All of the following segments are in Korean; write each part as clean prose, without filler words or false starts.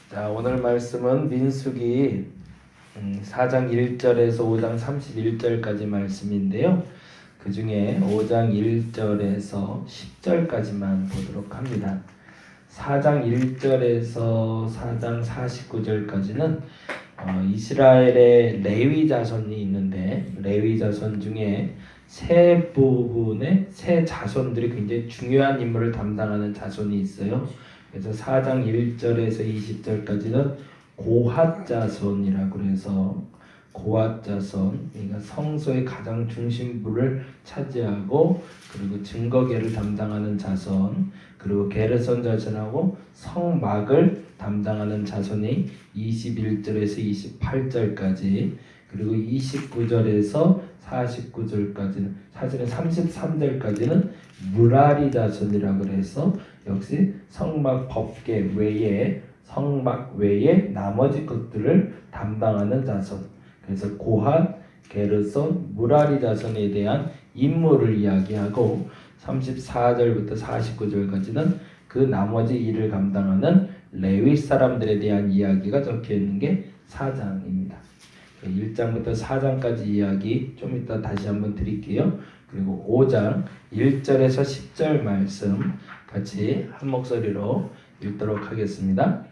자, 오늘 말씀은 민수기 4장 1절에서 5장 31절까지 말씀인데요. 그 중에 5장 1절에서 10절까지만 보도록 합니다. 4장 1절에서 4장 49절까지는 이스라엘의 레위 자손이 있는데 레위 자손 중에 세 부분의 세 자손들이 굉장히 중요한 임무를 담당하는 자손이 있어요. 그래서 4장 1절에서 20절까지는 고핫 자손이라고 해서 고핫 자손, 그러니까 성소의 가장 중심부를 차지하고 그리고 증거계를 담당하는 자손, 그리고 게르손 자손하고 성막을 담당하는 자손이 21절에서 28절까지, 그리고 29절에서 49절까지는, 사실은 33절까지는 무라리 자손이라고 해서 역시 성막 법계 외에 성막 외에 나머지 것들을 담당하는 자손. 그래서 고핫, 게르손, 무라리 자손에 대한 임무를 이야기하고 34절부터 49절까지는 그 나머지 일을 감당하는 레위 사람들에 대한 이야기가 적혀 있는 게 4장입니다. 1장부터 4장까지 이야기 좀 이따 다시 한번 드릴게요. 그리고 5장 1절에서 10절 말씀 같이 한 목소리로 읽도록 하겠습니다.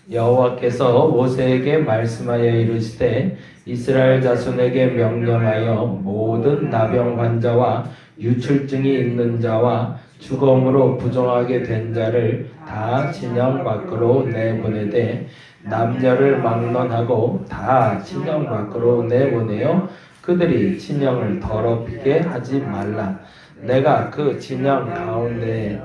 여호와께서 모세에게 말씀하여 이르시되 이스라엘 자손에게 명령하여 모든 나병 환자와 유출증이 있는 자와 죽음으로 부정하게 된 자를 다 진영 밖으로 내보내되 남녀를 막론하고 다 진영 밖으로 내보내어 그들이 진영을 더럽히게 하지 말라. 내가 그 진영 가운데라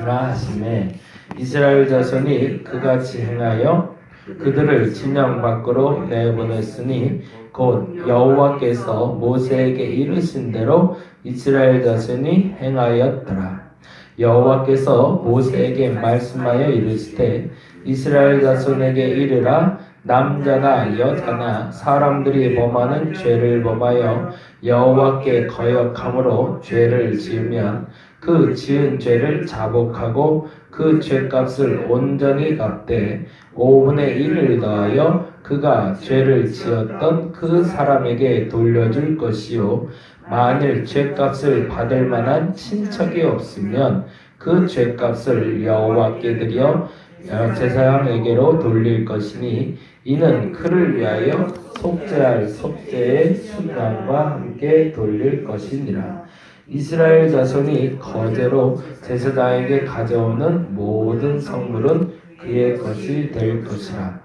하심에 이스라엘 자손이 그같이 행하여 그들을 진영 밖으로 내보냈으니 곧 여호와께서 모세에게 이르신 대로 이스라엘 자손이 행하였더라. 여호와께서 모세에게 말씀하여 이르시되 이스라엘 자손에게 이르라. 남자나 여자나 사람들이 범하는 죄를 범하여 여호와께 거역함으로 죄를 지으면 그 지은 죄를 자복하고 그 죄값을 온전히 갚되 5분의 1을 더하여 그가 죄를 지었던 그 사람에게 돌려줄 것이요, 만일 죄값을 받을 만한 친척이 없으면 그 죄값을 여호와께 드려 제사장에게로 돌릴 것이니 이는 그를 위하여 속죄할 속죄의 순환과 함께 돌릴 것이니라. 이스라엘 자손이 거제로 제사장에게 가져오는 모든 성물은 그의 것이 될 것이라.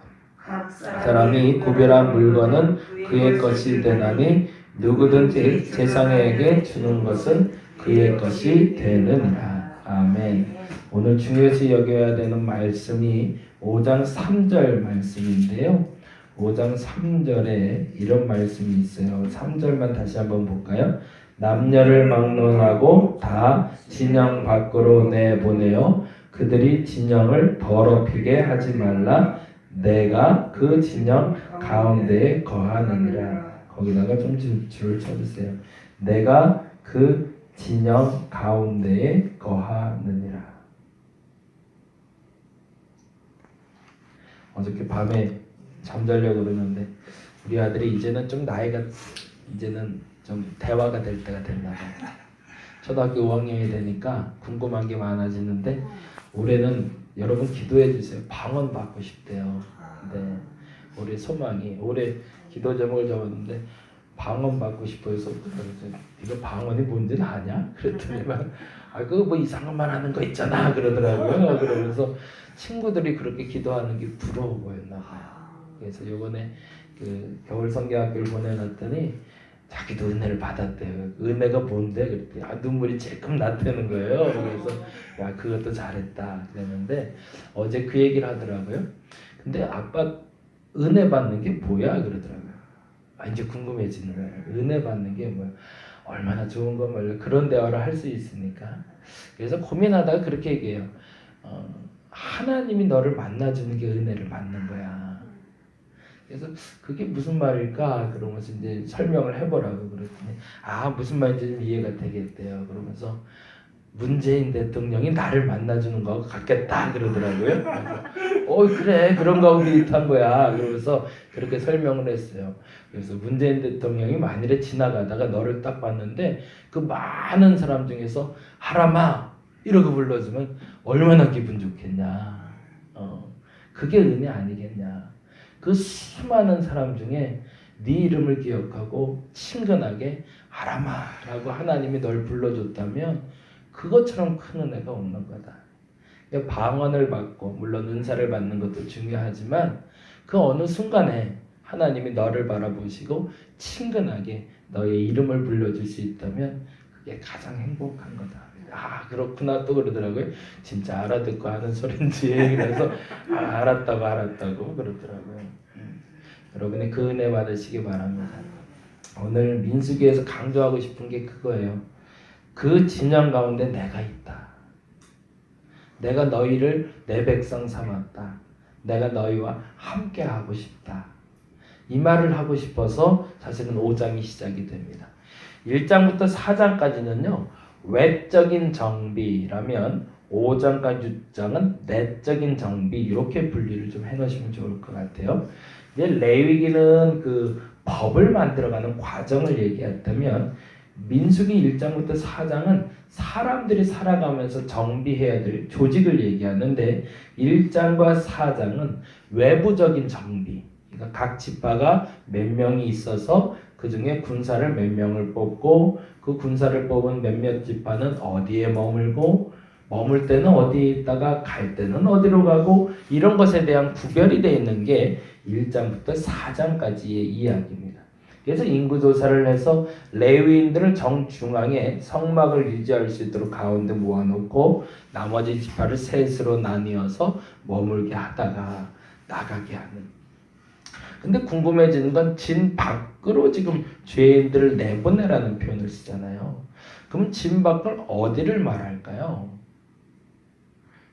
사람이 구별한 물건은 그의 것이 되나니 누구든지 제사장에게 주는 것은 그의 것이 되느니라. 아멘. 오늘 중요시 여겨야 되는 말씀이 5장 3절 말씀인데요. 5장 3절에 이런 말씀이 있어요. 3절만 다시 한번 볼까요? 남녀를 막론하고 다 진영 밖으로 내보내어 그들이 진영을 더럽히게 하지 말라. 내가 그 진영 가운데에 거하느니라. 거기다가 좀 줄을 쳐주세요. 내가 그 진영 가운데에 거하느니라. 어저께 밤에 잠자려고 그러는데 우리 아들이 이제는 좀 나이가 이제는 좀 대화가 될 때가 됐나 봐요. 초등학교 5학년이 되니까 궁금한 게 많아지는데 올해는 여러분 기도해 주세요. 방언 받고 싶대요. 네, 올해 소망이 올해 기도 제목을 적었는데 방언 받고 싶어서 이거 방언이 뭔지는 아냐? 그랬더니만 그거 뭐 이상한 말 하는 거 있잖아 그러더라고요. 그러면서 친구들이 그렇게 기도하는 게 부러워 보였나 봐요. 그래서 이번에 그 겨울 성경학교를 보내놨더니 자기도 은혜를 받았대요. 은혜가 뭔데? 그랬더니 눈물이 찔끔 났다는 거예요. 그래서 야 그것도 잘했다 그랬는데 어제 그 얘기를 하더라고요. 근데 아빠 은혜 받는 게 뭐야? 그러더라고요. 이제 궁금해지는 거예요. 은혜 받는 게 뭐야? 얼마나 좋은 건 말이야. 그런 대화를 할 수 있으니까. 그래서 고민하다가 그렇게 얘기해요. 하나님이 너를 만나주는 게 은혜를 받는 거야. 그래서 그게 무슨 말일까? 그러면서 이제 설명을 해보라고 그랬더니 무슨 말인지 좀 이해가 되겠대요. 그러면서 문재인 대통령이 나를 만나주는 거 같겠다 그러더라고요. 그래 그런 거 비슷한 거야. 그러면서 그렇게 설명을 했어요. 그래서 문재인 대통령이 만일에 지나가다가 너를 딱 봤는데 그 많은 사람 중에서 하람아 이러고 불러주면 얼마나 기분 좋겠냐. 그게 은혜 아니겠냐. 그 수많은 사람 중에 네 이름을 기억하고 친근하게 하람아라고 하나님이 널 불러줬다면 그것처럼 큰 은혜가 없는 거다. 그러니까 방언을 받고 물론 은사를 받는 것도 중요하지만 그 어느 순간에 하나님이 너를 바라보시고 친근하게 너의 이름을 불러줄 수 있다면 그게 가장 행복한 거다. 그렇구나 또 그러더라고요. 진짜 알아듣고 하는 소린지 그래서 알았다고 그러더라고요. 여러분이 그 은혜 받으시기 바랍니다. 오늘 민수기에서 강조하고 싶은 게 그거예요. 그 진영 가운데 내가 있다. 내가 너희를 내 백성 삼았다. 내가 너희와 함께 하고 싶다. 이 말을 하고 싶어서 사실은 5장이 시작이 됩니다. 1장부터 4장까지는요. 외적인 정비라면 5장까지 6장은 내적인 정비 이렇게 분리를 좀 해놓으시면 좋을 것 같아요. 이제 레위기는 그 법을 만들어가는 과정을 얘기했다면 민수기 1장부터 4장은 사람들이 살아가면서 정비해야 될 조직을 얘기하는데 1장과 4장은 외부적인 정비 그러니까 각 지파가 몇 명이 있어서 그 중에 군사를 몇 명을 뽑고 그 군사를 뽑은 몇몇 지파는 어디에 머물고 머물 때는 어디에 있다가 갈 때는 어디로 가고 이런 것에 대한 구별이 되어 있는 게 1장부터 4장까지의 이야기입니다. 그래서 인구조사를 해서 레위인들을 정중앙에 성막을 유지할 수 있도록 가운데 모아놓고 나머지 지파를 셋으로 나뉘어서 머물게 하다가 나가게 하는. 근데 궁금해지는 건 진 밖으로 지금 죄인들을 내보내라는 표현을 쓰잖아요. 그럼 진 밖을 어디를 말할까요?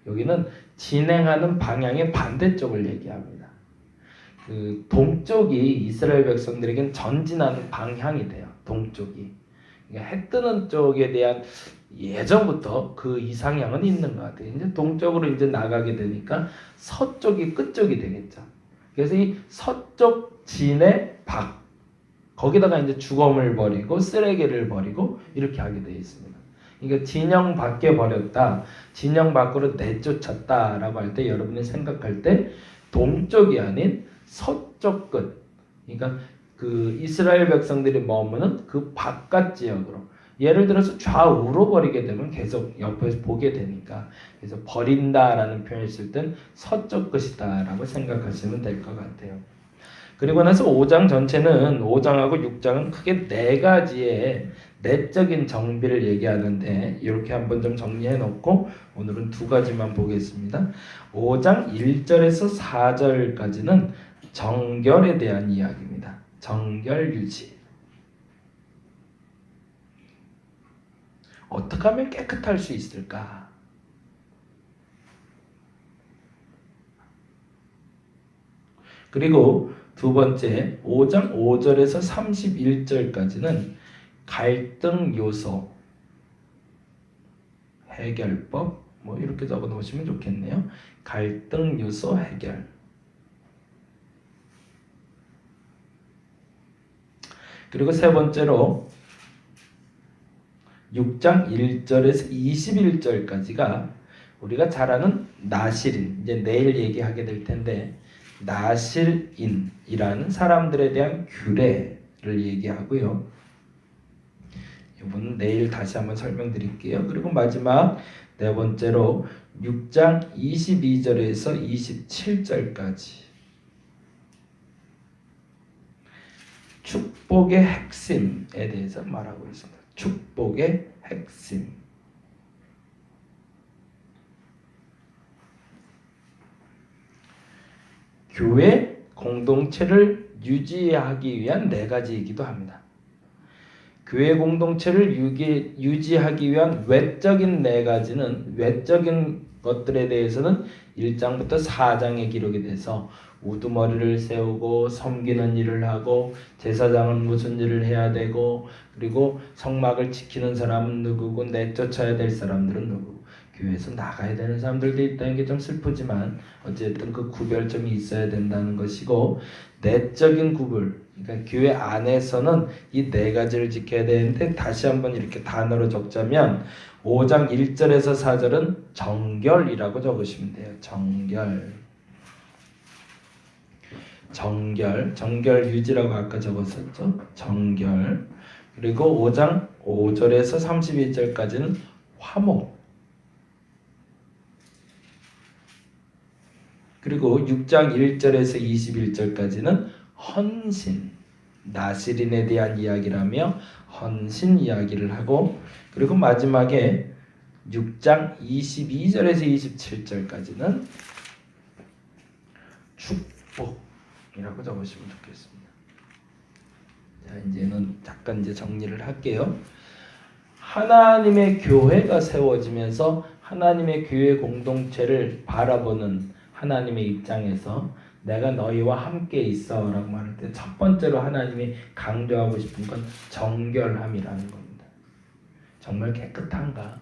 여기는 진행하는 방향의 반대쪽을 얘기합니다. 그 동쪽이 이스라엘 백성들에겐 전진하는 방향이 돼요. 동쪽이. 그러니까 해 뜨는 쪽에 대한 예전부터 그 이상향은 있는 것 같아요. 이제 동쪽으로 이제 나가게 되니까 서쪽이 끝쪽이 되겠죠. 그래서 이 서쪽 진의 밖 거기다가 이제 주검을 버리고 쓰레기를 버리고 이렇게 하게 되어 있습니다. 그러니까 진영 밖에 버렸다, 진영 밖으로 내쫓았다라고 할 때 여러분이 생각할 때 동쪽이 아닌 서쪽 끝, 그러니까 그 이스라엘 백성들이 머무는 그 바깥 지역으로 예를 들어서 좌우로 버리게 되면 계속 옆에서 보게 되니까 그래서 버린다라는 표현을 쓸 땐 서쪽 끝이다라고 생각하시면 될 것 같아요. 그리고 나서 5장 전체는 5장하고 6장은 크게 네 가지의 내적인 정비를 얘기하는데 이렇게 한번 좀 정리해 놓고 오늘은 두 가지만 보겠습니다. 5장 1절에서 4절까지는 정결에 대한 이야기입니다. 정결 유지. 어떻게 하면 깨끗할 수 있을까? 그리고 두 번째 5장 5절에서 31절까지는 갈등 요소, 해결법 뭐 이렇게 적어 놓으시면 좋겠네요. 갈등 요소 해결. 그리고 세 번째로 6장 1절에서 21절까지가 우리가 잘 아는 나실인, 이제 내일 얘기하게 될 텐데 나실인이라는 사람들에 대한 규례를 얘기하고요. 이분은 내일 다시 한번 설명드릴게요. 그리고 마지막 네 번째로 6장 22절에서 27절까지 축복의 핵심에 대해서 말하고 있습니다. 축복의 핵심. 교회 공동체를 유지하기 위한 네 가지이기도 합니다. 그 교회 공동체를 유지하기 위한 외적인 네 가지는, 외적인 것들에 대해서는 1장부터 4장에 기록이 돼서 우두머리를 세우고 섬기는 일을 하고, 제사장은 무슨 일을 해야 되고, 그리고 성막을 지키는 사람은 누구고, 내쫓아야 될 사람들은 누구고, 교회에서 나가야 되는 사람들도 있다는 게 좀 슬프지만 어쨌든 그 구별점이 있어야 된다는 것이고, 내적인 구분, 그러니까 교회 안에서는 이 네 가지를 지켜야 되는데, 다시 한번 이렇게 단어로 적자면 5장 1절에서 4절은 정결이라고 적으시면 돼요. 정결 유지라고 아까 적었었죠. 정결. 그리고 5장 5절에서 31절까지는 화목. 그리고 6장 1절에서 21절까지는 헌신, 나시린에 대한 이야기라며 헌신 이야기를 하고, 그리고 마지막에 6장 22절에서 27절까지는 축복이라고 적으시면 좋겠습니다. 자, 이제는 잠깐 정리를 할게요. 하나님의 교회가 세워지면서 하나님의 교회 공동체를 바라보는 하나님의 입장에서 내가 너희와 함께 있어 라고 말할 때 첫 번째로 하나님이 강조하고 싶은 건 정결함이라는 겁니다. 정말 깨끗한가?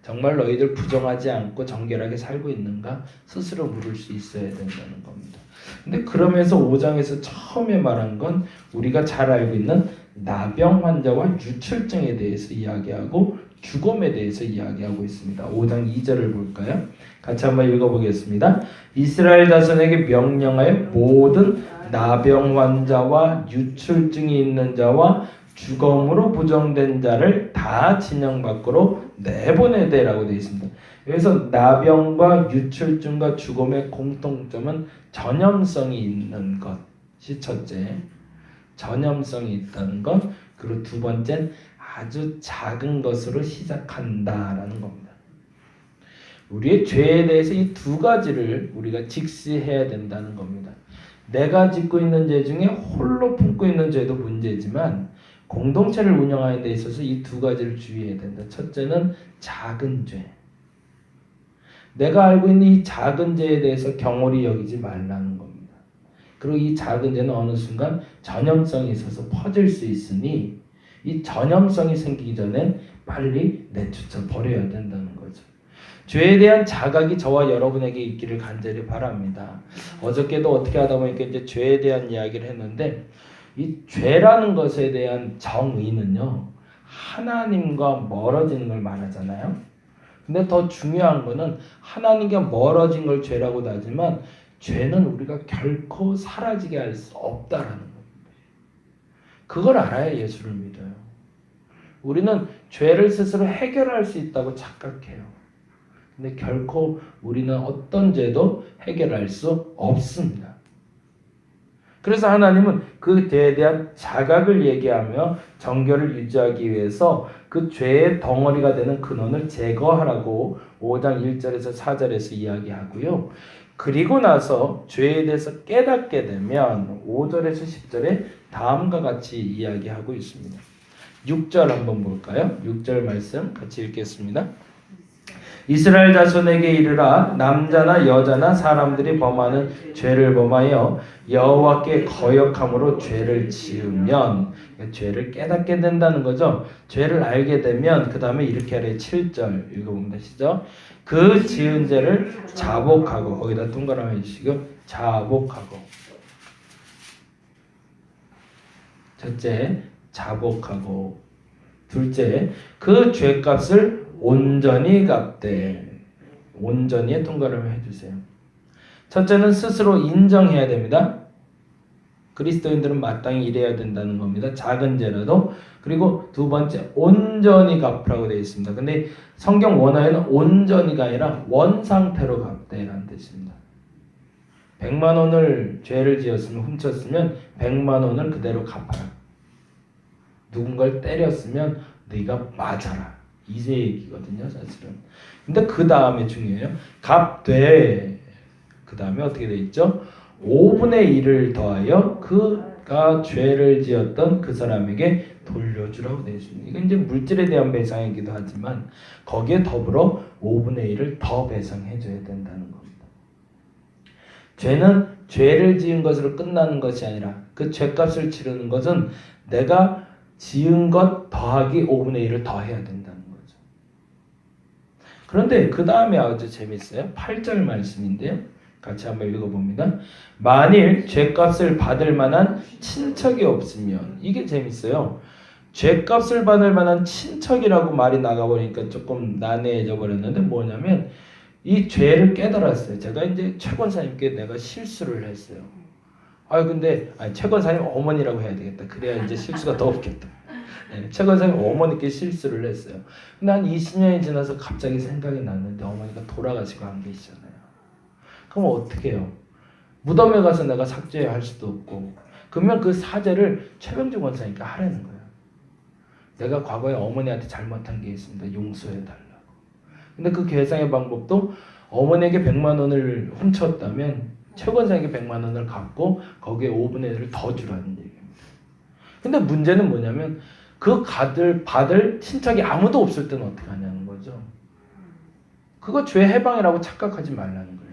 정말 너희들 부정하지 않고 정결하게 살고 있는가? 스스로 물을 수 있어야 된다는 겁니다. 근데 그러면서 5장에서 처음에 말한 건 우리가 잘 알고 있는 나병 환자와 유출증에 대해서 이야기하고 죽음에 대해서 이야기하고 있습니다. 5장 2절을 볼까요? 같이 한번 읽어보겠습니다. 이스라엘 자손에게 명령하여 모든 나병 환자와 유출증이 있는 자와 죽음으로 부정된 자를 다 진영 밖으로 내보내야 되라고 되어 있습니다. 그래서 나병과 유출증과 죽음의 공통점은 전염성이 있는 것이 첫째, 전염성이 있다는 것. 그리고 두 번째는 아주 작은 것으로 시작한다라는 겁니다. 우리의 죄에 대해서 이 두 가지를 우리가 직시해야 된다는 겁니다. 내가 짓고 있는 죄 중에 홀로 품고 있는 죄도 문제지만 공동체를 운영하는 데 있어서 이 두 가지를 주의해야 된다. 첫째는 작은 죄. 내가 알고 있는 이 작은 죄에 대해서 경홀히 여기지 말라는 겁니다. 그리고 이 작은 죄는 어느 순간 전염성이 있어서 퍼질 수 있으니 이 전염성이 생기기 전에 빨리 내쫓아 버려야 된다는 거죠. 죄에 대한 자각이 저와 여러분에게 있기를 간절히 바랍니다. 어저께도 어떻게 하다 보니까 이제 죄에 대한 이야기를 했는데, 이 죄라는 것에 대한 정의는요, 하나님과 멀어지는 걸 말하잖아요. 근데 더 중요한 거는 하나님과 멀어진 걸 죄라고 하지만 죄는 우리가 결코 사라지게 할 수 없다라는 겁니다. 그걸 알아야 예수를 믿어요. 우리는 죄를 스스로 해결할 수 있다고 착각해요. 근데 결코 우리는 어떤 죄도 해결할 수 없습니다. 그래서 하나님은 그 죄에 대한 자각을 얘기하며 정결을 유지하기 위해서 그 죄의 덩어리가 되는 근원을 제거하라고 5장 1절에서 4절에서 이야기하고요. 그리고 나서 죄에 대해서 깨닫게 되면 5절에서 10절에 다음과 같이 이야기하고 있습니다. 6절 한번 볼까요? 6절 말씀 같이 읽겠습니다. 이스라엘 자손에게 이르라. 남자나 여자나 사람들이 범하는 죄를 범하여 여호와께 거역함으로 죄를 지으면, 죄를 깨닫게 된다는 거죠. 죄를 알게 되면 그 다음에 이렇게 하래. 7절 읽어봅니다. 시작. 그 지은 죄를 자복하고, 거기다 동그라미 해주시고, 자복하고. 첫째, 자복하고. 둘째, 그 죄값을 온전히 갚되. 온전히에 동그라미 해주세요. 첫째는 스스로 인정해야 됩니다. 그리스도인들은 마땅히 이래야 된다는 겁니다. 작은 죄라도. 그리고 두 번째, 온전히 갚으라고 되어 있습니다. 근데 성경 원어에는 온전히가 아니라 원상태로 갚되라는 뜻입니다. 100만 원을 죄를 지었으면, 훔쳤으면 100만 원을 그대로 갚아라. 누군가를 때렸으면 네가 맞아라. 이세 얘기거든요, 사실은. 근데 그 다음에 중요해요. 갚되. 그 다음에 어떻게 돼 있죠? 5분의 1을 더하여 그 가 죄를 지었던 그 사람에게 돌려주라고 되어 있습니다. 이건 이제 물질에 대한 배상이기도 하지만 거기에 더불어 5분의 1을 더 배상해 줘야 된다는 겁니다. 죄는 죄를 지은 것으로 끝나는 것이 아니라 그 죄값을 치르는 것은 내가 지은 것 더하기 5분의 1을 더 해야 된다는 거죠. 그런데 그 다음에 아주 재밌어요. 8절 말씀인데요. 같이 한번 읽어봅니다. 만일 죄값을 받을 만한 친척이 없으면, 이게 재밌어요. 죄값을 받을 만한 친척이라고 말이 나가보니까 조금 난해해져 버렸는데 뭐냐면 이 죄를 깨달았어요. 제가 이제 최 권사님께 내가 실수를 했어요. 근데 최 권사님 어머니라고 해야 되겠다. 그래야 이제 실수가 더 없겠다. 네, 최 권사님 어머니께 실수를 했어요. 근데 한 20년이 지나서 갑자기 생각이 났는데 어머니가 돌아가시고 안 계시잖아요. 그럼 어떻게 해요? 무덤에 가서 내가 삭제해야 할 수도 없고, 그러면 그 사죄를 최병주 권사님께 하라는 거예요. 내가 과거에 어머니한테 잘못한 게 있습니다. 용서해달라고. 근데 그 계산의 방법도 어머니에게 100만 원을 훔쳤다면 최 권사에게 100만 원을 갚고 거기에 5분의 1을 더 주라는 얘기입니다. 근데 문제는 뭐냐면 그 받을 친척이 아무도 없을 때는 어떻게 하냐는 거죠. 그거 죄 해방이라고 착각하지 말라는 거예요.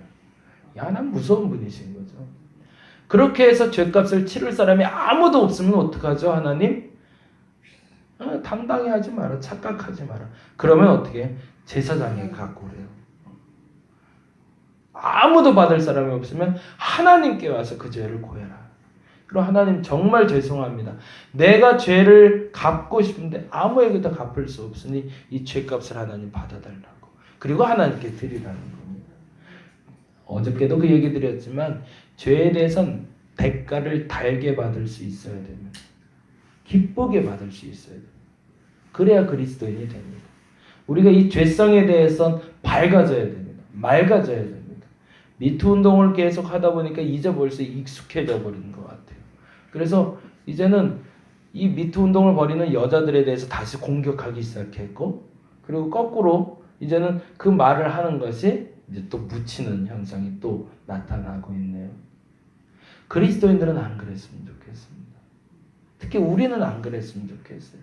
야, 난 무서운 분이신 거죠. 그렇게 해서 죄값을 치를 사람이 아무도 없으면 어떡하죠, 하나님? 당당히 하지 마라. 착각하지 마라. 그러면 어떻게 해? 제사장에게 갖고 오래요. 아무도 받을 사람이 없으면 하나님께 와서 그 죄를 고해라. 그럼 하나님 정말 죄송합니다. 내가 죄를 갚고 싶은데 아무에게도 갚을 수 없으니 이 죄값을 하나님 받아달라고. 그리고 하나님께 드리라는 겁니다. 어저께도 그 얘기 드렸지만 죄에 대해서는 대가를 달게 받을 수 있어야 됩니다. 기쁘게 받을 수 있어야 됩니다. 그래야 그리스도인이 됩니다. 우리가 이 죄성에 대해서는 밝아져야 됩니다. 맑아져야 됩니다. 미투 운동을 계속 하다 보니까 이제 벌써 익숙해져 버린 것 같아요. 그래서 이제는 이 미투 운동을 벌이는 여자들에 대해서 다시 공격하기 시작했고, 그리고 거꾸로 이제는 그 말을 하는 것이 이제 또 묻히는 현상이 또 나타나고 있네요. 그리스도인들은 안 그랬으면 좋겠습니다. 특히 우리는 안 그랬으면 좋겠어요.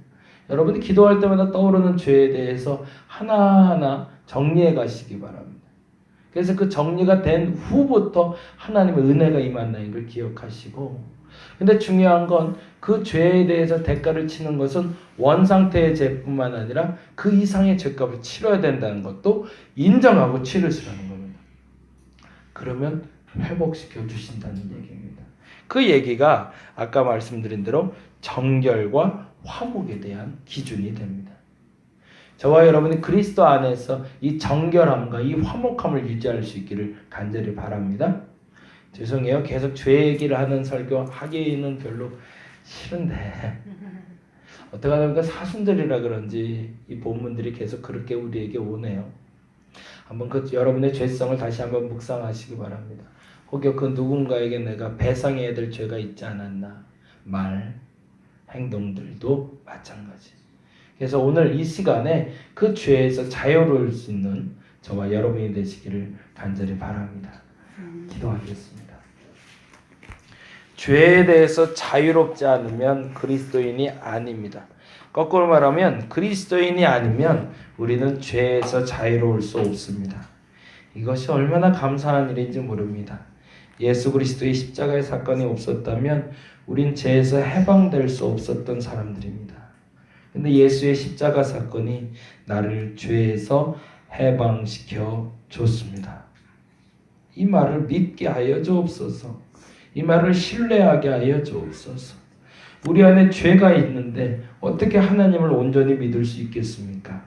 여러분이 기도할 때마다 떠오르는 죄에 대해서 하나하나 정리해 가시기 바랍니다. 그래서 그 정리가 된 후부터 하나님의 은혜가 임한다는 걸 기억하시고, 근데 중요한 건 그 죄에 대해서 대가를 치는 것은 원상태의 죄뿐만 아니라 그 이상의 죄값을 치러야 된다는 것도 인정하고 치르시라는 겁니다. 그러면 회복시켜 주신다는 얘기입니다. 그 얘기가 아까 말씀드린 대로 정결과 화목에 대한 기준이 됩니다. 저와 여러분이 그리스도 안에서 이 정결함과 이 화목함을 유지할 수 있기를 간절히 바랍니다. 죄송해요. 계속 죄 얘기를 하는 설교 하기는 별로 싫은데 어떻게 하면 사순절이라 그런지 이 본문들이 계속 그렇게 우리에게 오네요. 한번 그 여러분의 죄성을 다시 한번 묵상하시기 바랍니다. 혹여 그 누군가에게 내가 배상해야 될 죄가 있지 않았나, 말, 행동들도 마찬가지. 그래서 오늘 이 시간에 그 죄에서 자유로울 수 있는 저와 여러분이 되시기를 간절히 바랍니다. 기도하겠습니다. 죄에 대해서 자유롭지 않으면 그리스도인이 아닙니다. 거꾸로 말하면 그리스도인이 아니면 우리는 죄에서 자유로울 수 없습니다. 이것이 얼마나 감사한 일인지 모릅니다. 예수 그리스도의 십자가의 사건이 없었다면 우린 죄에서 해방될 수 없었던 사람들입니다. 근데 예수의 십자가 사건이 나를 죄에서 해방시켜 줬습니다. 이 말을 믿게 하여 주옵소서. 이 말을 신뢰하게 하여 주옵소서. 우리 안에 죄가 있는데 어떻게 하나님을 온전히 믿을 수 있겠습니까?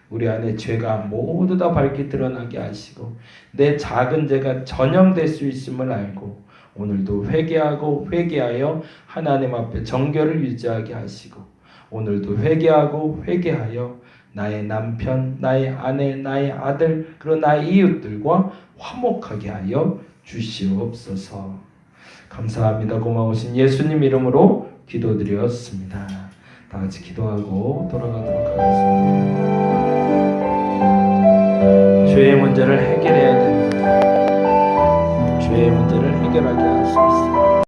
우리 안에 죄가 모두 다 밝게 드러나게 하시고 내 작은 죄가 전염될 수 있음을 알고 오늘도 회개하여 하나님 앞에 정결을 유지하게 하시고 오늘도 회개하여 나의 남편, 나의 아내, 나의 아들, 그리고 나의 이웃들과 화목하게 하여 주시옵소서. 감사합니다. 고마우신 예수님 이름으로 기도드렸습니다. 다 같이 기도하고 돌아가도록 하겠습니다. 죄의 문제를 해결해야 됩니다. 죄의 문제를 해결하게